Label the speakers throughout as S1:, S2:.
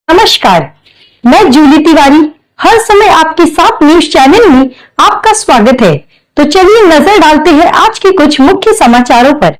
S1: नमस्कार, मैं जूली तिवारी हर समय आपके साथ न्यूज चैनल में आपका स्वागत है। तो चलिए नजर डालते हैं आज के कुछ मुख्य समाचारों पर।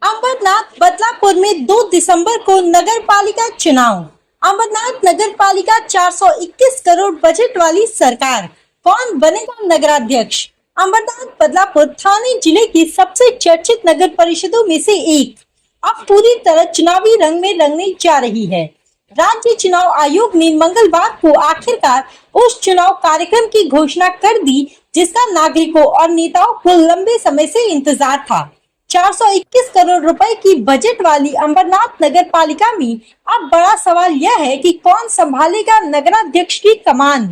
S2: अमरनाथ बदलापुर में 2 दिसंबर को नगर पालिका चुनाव। अमरनाथ नगर पालिका 421 करोड़ बजट वाली सरकार, कौन बनेगा नगराध्यक्ष? अमरनाथ बदलापुर थाने जिले की सबसे चर्चित नगर परिषदों में से एक अब पूरी तरह चुनावी रंग में रंगने जा रही है। राज्य चुनाव आयोग ने मंगलवार को आखिरकार उस चुनाव कार्यक्रम की घोषणा कर दी जिसका नागरिकों और नेताओं को लंबे समय से इंतजार था। 421 करोड़ रुपए की बजट वाली अमरनाथ नगर पालिका में अब बड़ा सवाल यह है कि कौन संभालेगा नगराध्यक्ष की कमान।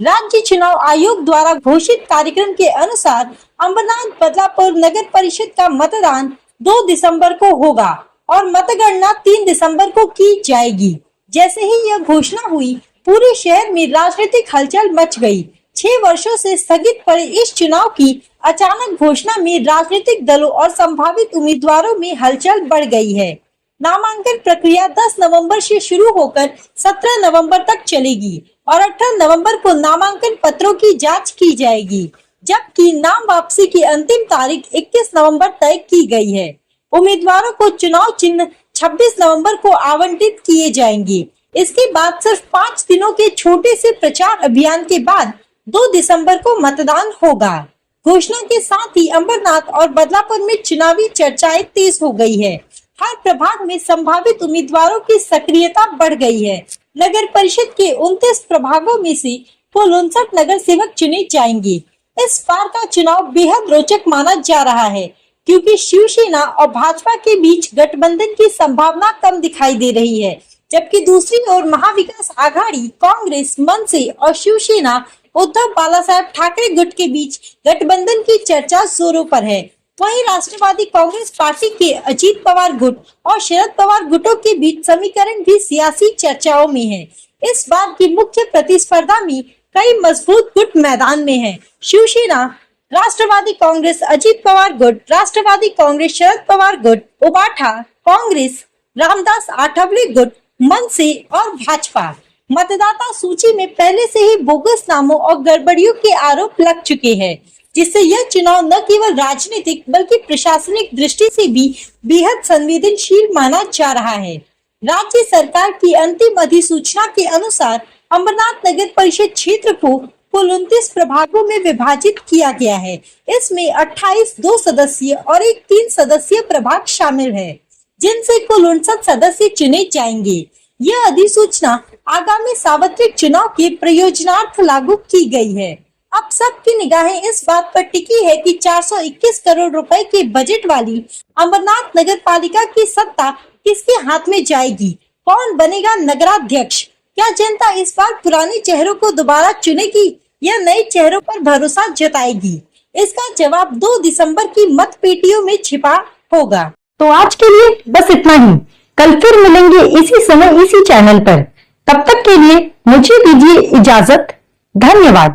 S2: राज्य चुनाव आयोग द्वारा घोषित कार्यक्रम के अनुसार अमरनाथ बदलापुर नगर परिषद का मतदान 2 दिसंबर को होगा और मतगणना 3 दिसंबर को की जाएगी। जैसे ही यह घोषणा हुई, पूरे शहर में राजनीतिक हलचल मच गई। 6 वर्षों से स्थगित पड़े इस चुनाव की अचानक घोषणा में राजनीतिक दलों और संभावित उम्मीदवारों में हलचल बढ़ गई है। नामांकन प्रक्रिया 10 नवंबर से शुरू होकर 17 नवंबर तक चलेगी और 18 नवंबर को नामांकन पत्रों की जांच की जाएगी, जबकि नाम वापसी की अंतिम तारीख 21 नवंबर तय की गई है। उम्मीदवारों को चुनाव चिन्ह 26 नवंबर को आवंटित किए जाएंगे। इसके बाद सिर्फ 5 दिनों के छोटे से प्रचार अभियान के बाद 2 दिसंबर को मतदान होगा। घोषणा के साथ ही अमरनाथ और बदलापुर में चुनावी चर्चाएं तेज हो गई है। हर प्रभाग में संभावित उम्मीदवारों की सक्रियता बढ़ गई है। नगर परिषद के 29 प्रभागों में से कुल 59 नगर सेवक चुने जाएंगे। इस बार का चुनाव बेहद रोचक माना जा रहा है क्योंकि शिवसेना और भाजपा के बीच गठबंधन की संभावना कम दिखाई दे रही है, जबकि दूसरी ओर महाविकास आघाड़ी, कांग्रेस, मनसे और शिवसेना उद्धव बालासाहेब ठाकरे गुट के बीच गठबंधन की चर्चा जोरों पर है। वहीं राष्ट्रवादी कांग्रेस पार्टी के अजीत पवार गुट और शरद पवार गुटों के बीच समीकरण भी सियासी चर्चाओं में है। इस बार की मुख्य प्रतिस्पर्धा में कई मजबूत गुट मैदान में है। शिवसेना, राष्ट्रवादी कांग्रेस अजीत पवार गुट, राष्ट्रवादी कांग्रेस शरद पवार गुट, उबाठा कांग्रेस, रामदास आठवले गुट, मनसे और भाजपा। मतदाता सूची में पहले से ही बोगस नामों और गड़बड़ियों के आरोप लग चुके हैं, जिससे यह चुनाव न केवल राजनीतिक बल्कि प्रशासनिक दृष्टि से भी बेहद संवेदनशील माना जा रहा है। राज्य सरकार की अंतिम अधिसूचना के अनुसार अमरनाथ नगर परिषद क्षेत्र को कुल 29 प्रभागों में विभाजित किया गया है। इसमें 28 2 सदस्यीय और एक 3 सदस्यीय प्रभाग शामिल है, जिनसे कुल 59 सदस्य चुने जाएंगे। यह अधिसूचना आगामी सार्वत्रिक चुनाव के प्रयोजनार्थ लागू की गई है। अब सबकी निगाहें इस बात पर टिकी है कि 421 करोड़ रुपए के बजट वाली अमरनाथ नगर पालिका की सत्ता किसके हाथ में जाएगी, कौन बनेगा नगराध्यक्ष? क्या जनता इस बार पुराने चेहरों को दोबारा चुनेगी या नए चेहरों पर भरोसा जताएगी? इसका जवाब 2 दिसंबर की मत पेटियों में छिपा होगा।
S1: तो आज के लिए बस इतना ही। कल फिर मिलेंगे इसी समय इसी चैनल पर। तब तक के लिए मुझे दीजिए इजाजत। धन्यवाद।